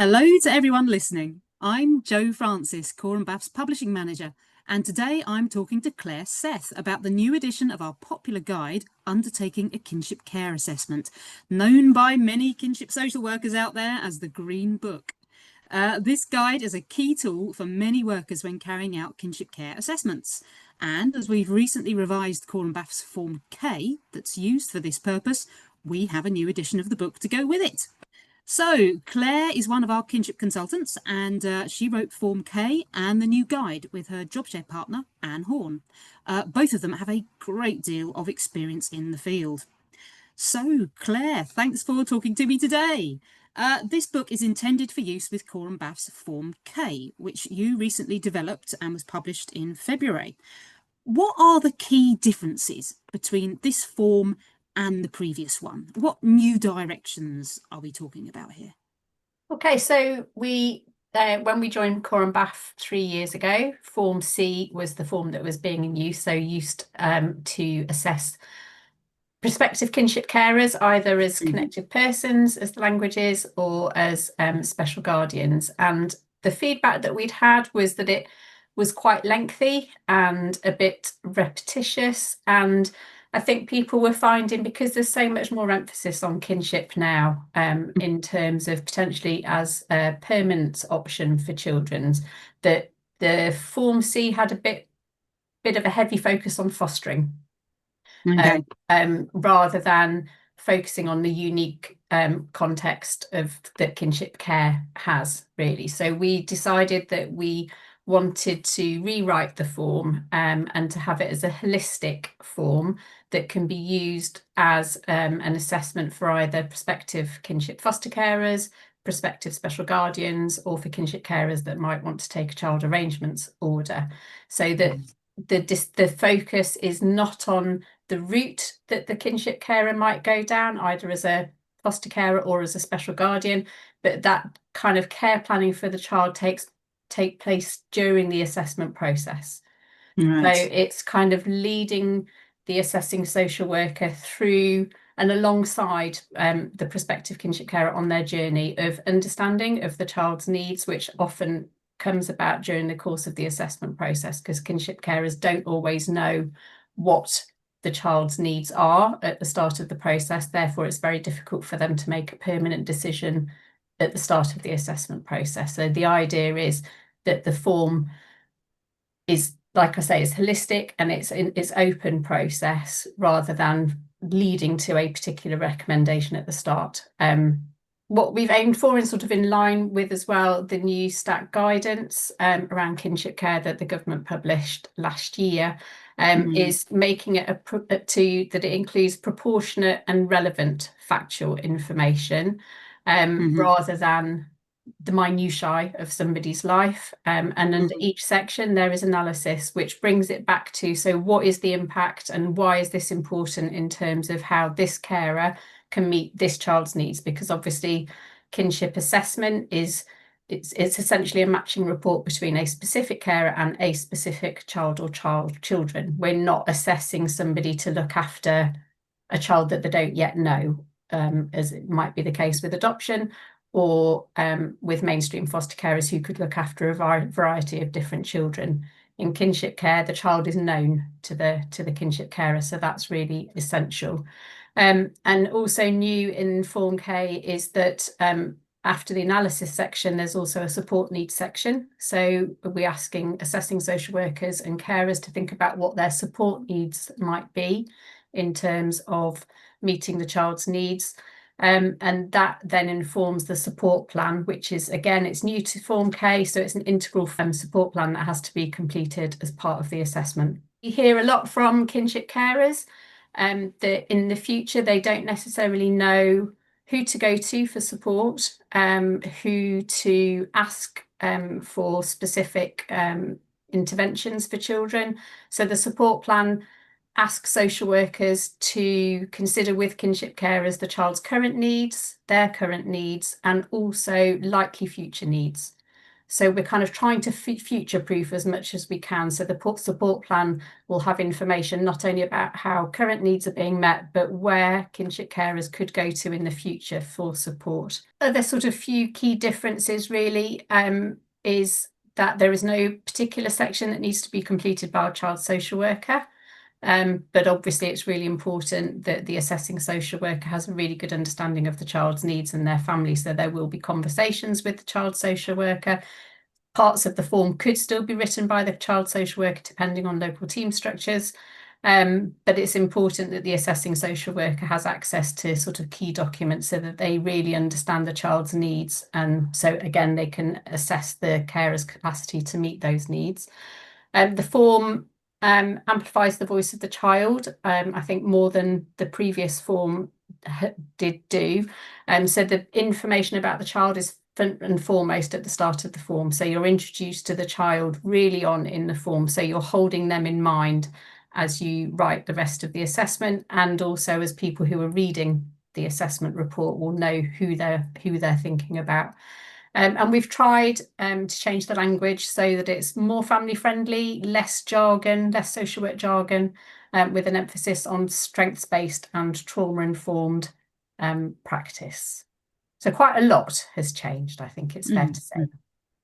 Hello to everyone listening. I'm Jo Francis, CoramBAAF's Publishing Manager, and today I'm talking to Clare Seth about the new edition of our popular guide, Undertaking a Kinship Care Assessment, known by many kinship social workers out there as the Green Book. This guide is a key tool for many workers when carrying out kinship care assessments. And as we've recently revised CoramBAAF's Form K that's used for this purpose, we have a new edition of the book to go with it. So Clare is one of our kinship consultants, and she wrote Form K and the new guide with her job share partner, Horne. Both of them have a great deal of experience in the field. So Clare, thanks for talking to me today. This book is intended for use with CoramBAAF's Form K, which you recently developed and was published in February. What are the key differences between this form and the previous one? What new directions are we talking about here? Okay, so when we joined CoramBAAF 3 years ago, Form C was the form that was being in use, so used to assess prospective kinship carers, either as connected persons, as the language is, or as special guardians. And the feedback that we'd had was that it was quite lengthy and a bit repetitious. And I think people were finding, because there's so much more emphasis on kinship now, in terms of potentially as a permanent option for children, that the Form C had a bit of a heavy focus on fostering. Okay. Rather than focusing on the unique context of that kinship care has, really. So we decided that we wanted to rewrite the form and to have it as a holistic form that can be used as an assessment for either prospective kinship foster carers, prospective special guardians, or for kinship carers that might want to take a child arrangements order, so that the focus is not on the route that the kinship carer might go down, either as a foster carer or as a special guardian, but that kind of care planning for the child take place during the assessment process. Right. So it's kind of leading the assessing social worker through and alongside the prospective kinship carer on their journey of understanding of the child's needs, which often comes about during the course of the assessment process, because kinship carers don't always know what the child's needs are at the start of the process. Therefore, it's very difficult for them to make a permanent decision at the start of the assessment process. So the idea is that the form is, like I say, it's holistic and it's open process rather than leading to a particular recommendation at the start. What we've aimed for, and sort of in line with as well the new STAT guidance around kinship care that the government published last year, is making it that it includes proportionate and relevant factual information, rather than the minutiae of somebody's life. And under each section there is analysis which brings it back to, so what is the impact and why is this important in terms of how this carer can meet this child's needs? Because obviously kinship assessment is it's essentially a matching report between a specific carer and a specific child or children. We're not assessing somebody to look after a child that they don't yet know, as it might be the case with adoption, or with mainstream foster carers who could look after a variety of different children. In kinship care, the child is known to the kinship carer, so that's really essential. And also new in Form K is that after the analysis section, there's also a support needs section. So we're assessing social workers and carers to think about what their support needs might be in terms of meeting the child's needs. And that then informs the support plan, which is, again, it's new to Form K, so it's an integral support plan that has to be completed as part of the assessment. You hear a lot from kinship carers that in the future they don't necessarily know who to go to for support, who to ask for specific interventions for children. So the support plan ask social workers to consider with kinship carers the child's current needs, their current needs, and also likely future needs. So we're kind of trying to future-proof as much as we can. So the support plan will have information not only about how current needs are being met, but where kinship carers could go to in the future for support. Other sort of few key differences really is that there is no particular section that needs to be completed by a child social worker. But obviously it's really important that the assessing social worker has a really good understanding of the child's needs and their family. So there will be conversations with the child social worker. Parts of the form could still be written by the child social worker depending on local team structures. But it's important that the assessing social worker has access to sort of key documents so that they really understand the child's needs. And so again, they can assess the carer's capacity to meet those needs. The form amplifies the voice of the child, I think more than the previous form did do. So the information about the child is front and foremost at the start of the form. So you're introduced to the child really on in the form. So you're holding them in mind as you write the rest of the assessment, and also as people who are reading the assessment report will know who they're thinking about. And we've tried to change the language so that it's more family friendly, less jargon, less social work jargon, with an emphasis on strengths-based and trauma-informed practice. So quite a lot has changed, I think it's fair to say.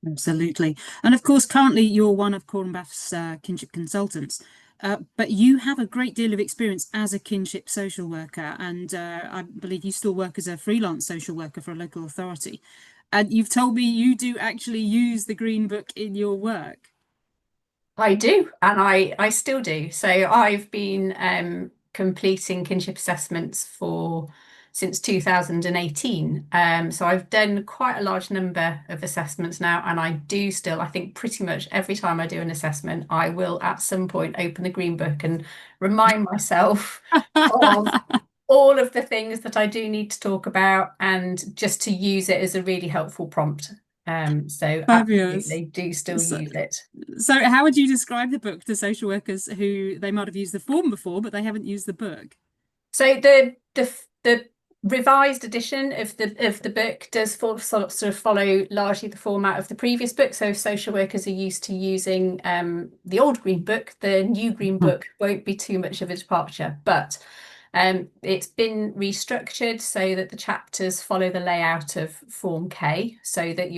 Absolutely. And of course, currently you're one of CoramBAAF's kinship consultants. But you have a great deal of experience as a kinship social worker, and I believe you still work as a freelance social worker for a local authority. And you've told me you do actually use the Green Book in your work. I do, and I still do. So I've been completing kinship assessments since 2018. So I've done quite a large number of assessments now, and I do still, I think pretty much every time I do an assessment, I will at some point open the Green Book and remind myself of all of the things that I do need to talk about, and just to use it as a really helpful prompt. So Fabulous. absolutely do still So, use it. so how would you describe the book to social workers who they might have used the form before, but they haven't used the book? So the revised edition of the book does sort of follow largely the format of the previous book. So if social workers are used to using the old Green Book, the new Green Book won't be too much of a departure. But it's been restructured so that the chapters follow the layout of Form K, so that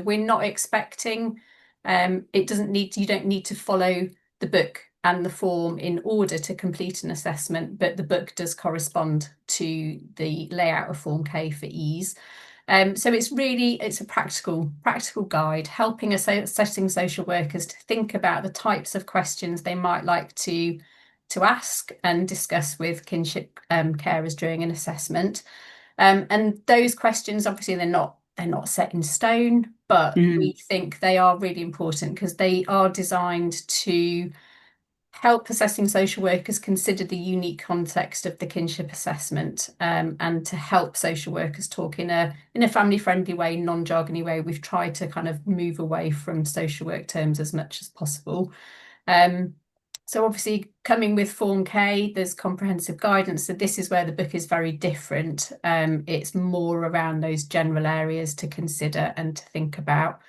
we're not expecting, you don't need to follow the book and the form in order to complete an assessment, but the book does correspond to the layout of Form K for ease. So it's a practical guide helping assessing social workers to think about the types of questions they might like to ask and discuss with kinship carers during an assessment. And those questions, obviously, they're not set in stone, but we think they are really important because they are designed to help assessing social workers consider the unique context of the kinship assessment, and to help social workers talk in a family friendly way, non-jargony way. We've tried to kind of move away from social work terms as much as possible. So obviously coming with Form K, there's comprehensive guidance. So this is where the book is very different. It's more around those general areas to consider and to think about.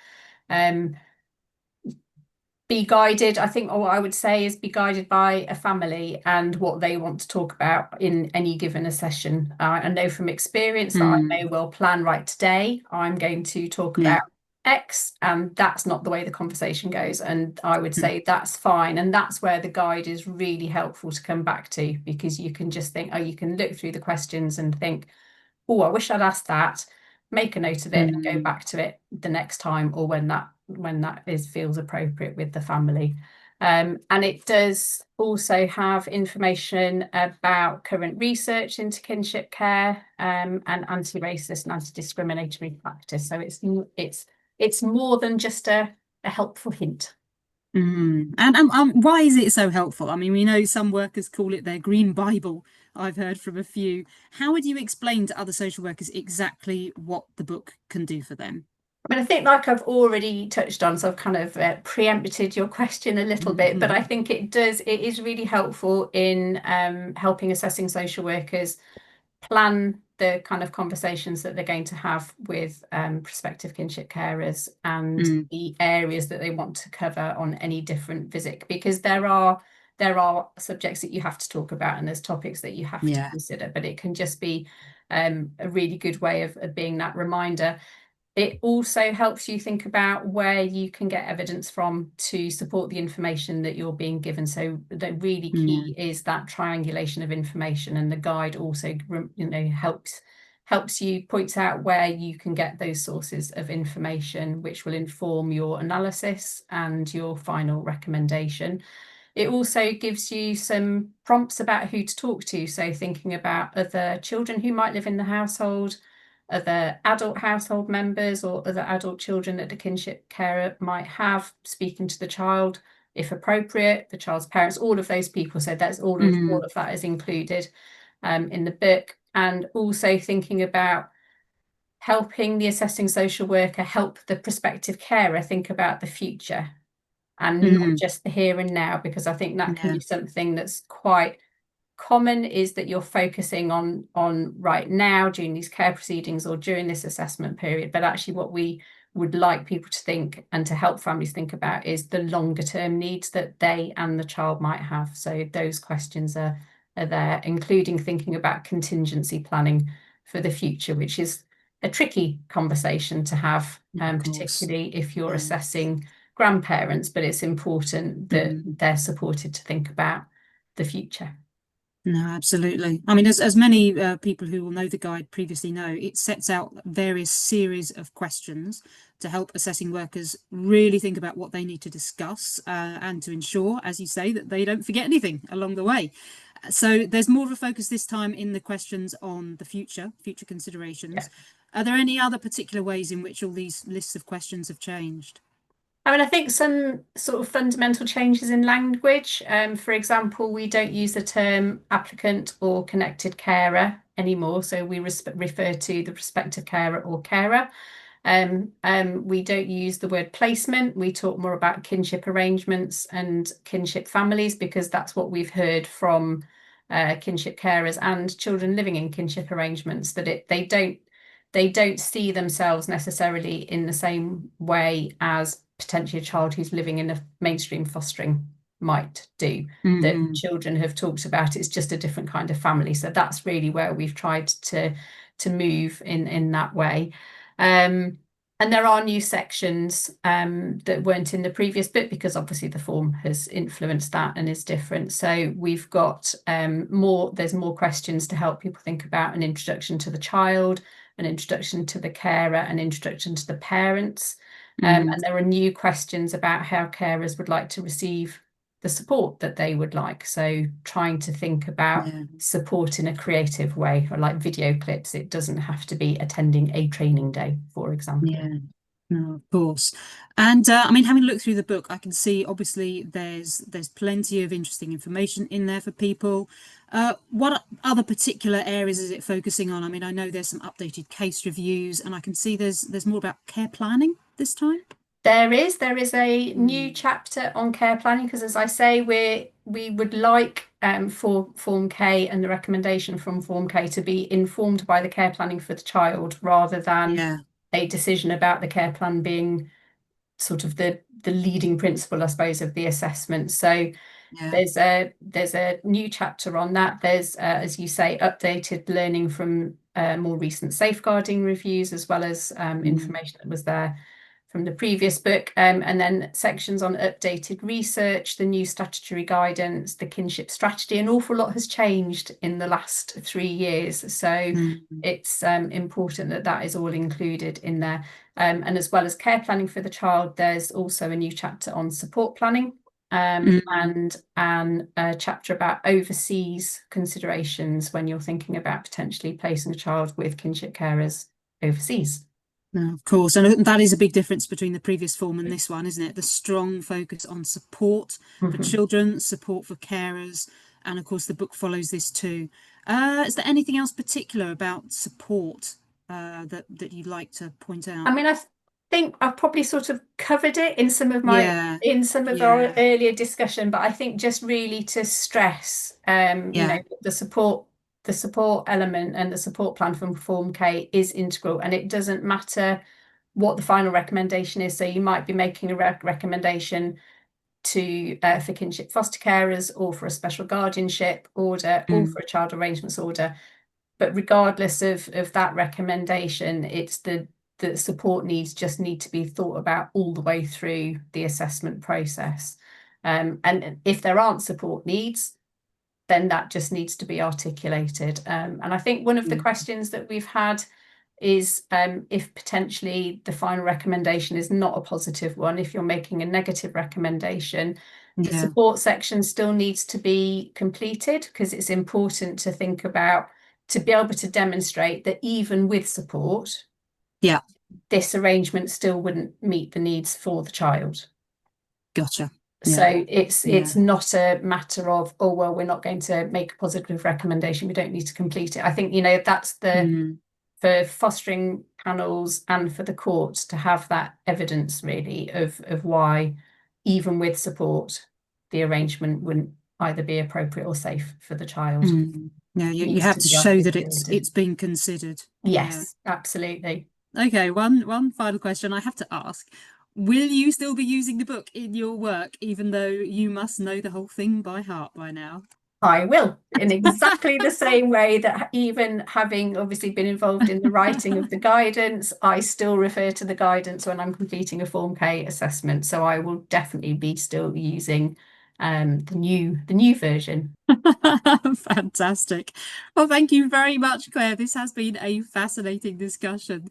Be guided, I think what I would say is be guided by a family and what they want to talk about in any given session. I know from experience that I may well plan, right, today I'm going to talk about X, and that's not the way the conversation goes. And I would say that's fine. And that's where the guide is really helpful to come back to, because you can just think, you can look through the questions and think, oh, I wish I'd asked that, make a note of it and go back to it the next time, or when that feels appropriate with the family. And it does also have information about current research into kinship care, and anti-racist and anti-discriminatory practice. So it's more than just a helpful hint. And why is it so helpful? I mean, we know some workers call it their green Bible. I've heard from a few. How would you explain to other social workers exactly what the book can do for them? I mean, I think, like I've already touched on, so I've kind of preempted your question a little bit, but I think it is really helpful in helping assessing social workers plan the kind of conversations that they're going to have with prospective kinship carers and Mm. the areas that they want to cover on any different visit, because there are subjects that you have to talk about and there's topics that you have to Yeah. consider, but it can just be a really good way of being that reminder. It also helps you think about where you can get evidence from to support the information that you're being given. So the really Yeah. key is that triangulation of information, and the guide also, helps you point out where you can get those sources of information, which will inform your analysis and your final recommendation. It also gives you some prompts about who to talk to. So thinking about other children who might live in the household, other adult household members, or other adult children that the kinship carer might have, speaking to the child if appropriate, the child's parents, all of those people. So that's all Mm. of that is included in the book. And also thinking about helping the assessing social worker help the prospective carer think about the future and not Mm. just the here and now, because I think that can Yeah. be something that's quite common, is that you're focusing on right now during these care proceedings or during this assessment period, but actually what we would like people to think and to help families think about is the longer term needs that they and the child might have. So those questions are there, including thinking about contingency planning for the future, which is a tricky conversation to have, Of course. particularly if you're Yeah. assessing grandparents, but it's important that Mm. they're supported to think about the future. No, absolutely. I mean, as many people who will know the guide previously know, it sets out various series of questions to help assessing workers really think about what they need to discuss and to ensure, as you say, that they don't forget anything along the way. So there's more of a focus this time in the questions on the future Yeah. considerations. Are there any other particular ways in which all these lists of questions have changed? I mean, I think some sort of fundamental changes in language. For example, we don't use the term applicant or connected carer anymore. So we refer to the prospective carer or carer. We don't use the word placement. We talk more about kinship arrangements and kinship families, because that's what we've heard from kinship carers and children living in kinship arrangements, that they don't see themselves necessarily in the same way as potentially a child who's living in a mainstream fostering might do. That Mm-hmm. children have talked about, it's just a different kind of family. So that's really where we've tried to move in that way. And there are new sections that weren't in the previous book, because obviously the form has influenced that and is different. So we've got there's more questions to help people think about an introduction to the child, an introduction to the carer, an introduction to the parents. And Mm. there are new questions about how carers would like to receive the support that they would like. So trying to think about Yeah. support in a creative way, or like video clips. It doesn't have to be attending a training day, for example. Yeah. No, of course. And I mean, having looked through the book, I can see obviously there's plenty of interesting information in there for people. What other particular areas is it focusing on? I mean, I know there's some updated case reviews, and I can see there's more about care planning this time. There is a new Mm. chapter on care planning, because as I say, we would like for Form K and the recommendation from Form K to be informed by the care planning for the child, rather than Yeah. a decision about the care plan being sort of the leading principle, I suppose, of the assessment. So Yeah. there's a new chapter on that. There's, as you say, updated learning from more recent safeguarding reviews, as well as Mm. information that was there from the previous book, and then sections on updated research, the new statutory guidance, the kinship strategy. An awful lot has changed in the last 3 years, so Mm. it's important that that is all included in there. And as well as care planning for the child, there's also a new chapter on support planning, Mm. and a chapter about overseas considerations when you're thinking about potentially placing a child with kinship carers overseas. No, of course. And that is a big difference between the previous form and this one, isn't it? The strong focus on support for Mhm. children, support for carers, and of course the book follows this too. Is there anything else particular about support that you'd like to point I out? mean, think I've probably sort of covered it in some of my Yeah, in some of our yeah, earlier discussion, but I think just really to stress, yeah. the support the support element and the support plan from Form K is integral, and it doesn't matter what the final recommendation is. So you might be making a recommendation to for kinship foster carers, or for a special guardianship order, or for a child arrangements order. But regardless of that recommendation, it's the support needs just need to be thought about all the way through the assessment process. And if there aren't support needs, then that just needs to be articulated. And I think one of the questions that we've had is if potentially the final recommendation is not a positive one, if you're making a negative recommendation, the support section still needs to be completed, because it's important to think about, to be able to demonstrate that even with support, this arrangement still wouldn't meet the needs for the child. Gotcha. So it's not a matter of, oh, well, we're not going to make a positive recommendation, we don't need to complete it. I think, you know, that's the for fostering panels and for the courts to have that evidence really of why, even with support, the arrangement wouldn't either be appropriate or safe for the child. Yeah, you have to show that it's been considered. Yes, absolutely. Okay, one final question I have to ask. Will you still be using the book in your work, even though you must know the whole thing by heart by now? I will, in exactly the same way that, even having obviously been involved in the writing of the guidance, I still refer to the guidance when I'm completing a Form K assessment. So I will definitely be still using the new version. Fantastic. Well, thank you very much, Claire. This has been a fascinating discussion.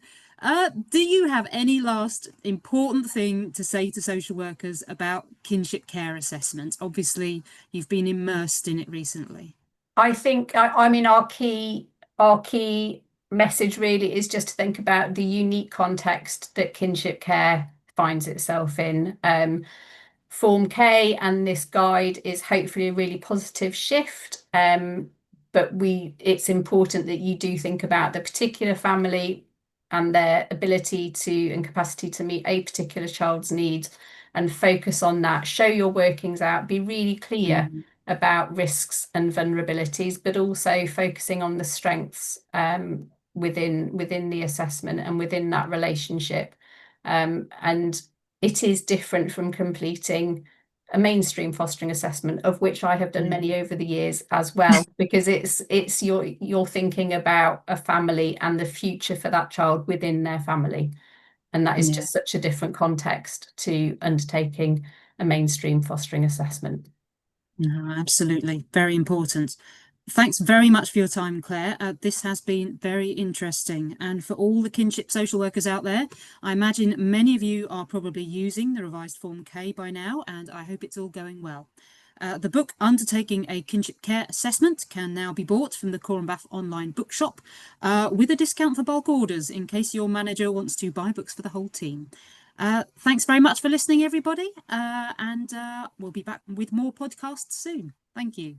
Do you have any last important thing to say to social workers about kinship care assessments? Obviously, you've been immersed in it recently. I think, I mean, our key message really is just to think about the unique context that kinship care finds itself in. Form K and this guide is hopefully a really positive shift. But it's important that you do think about the particular family and their ability to and capacity to meet a particular child's needs, and focus on that. Show your workings out, be really clear about risks and vulnerabilities, but also focusing on the strengths within the assessment and within that relationship. And it is different from completing a mainstream fostering assessment, of which I have done many over the years as well, because it's you're thinking about a family and the future for that child within their family. And that is just such a different context to undertaking a mainstream fostering assessment. No, absolutely. Very important. Thanks very much for your time, Claire. This has been very interesting. And for all the kinship social workers out there, I imagine many of you are probably using the revised Form K by now, and I hope it's all going well. The book Undertaking a Kinship Care Assessment can now be bought from the CoramBAAF online bookshop with a discount for bulk orders, in case your manager wants to buy books for the whole team. Thanks very much for listening, everybody, and we'll be back with more podcasts soon. Thank you.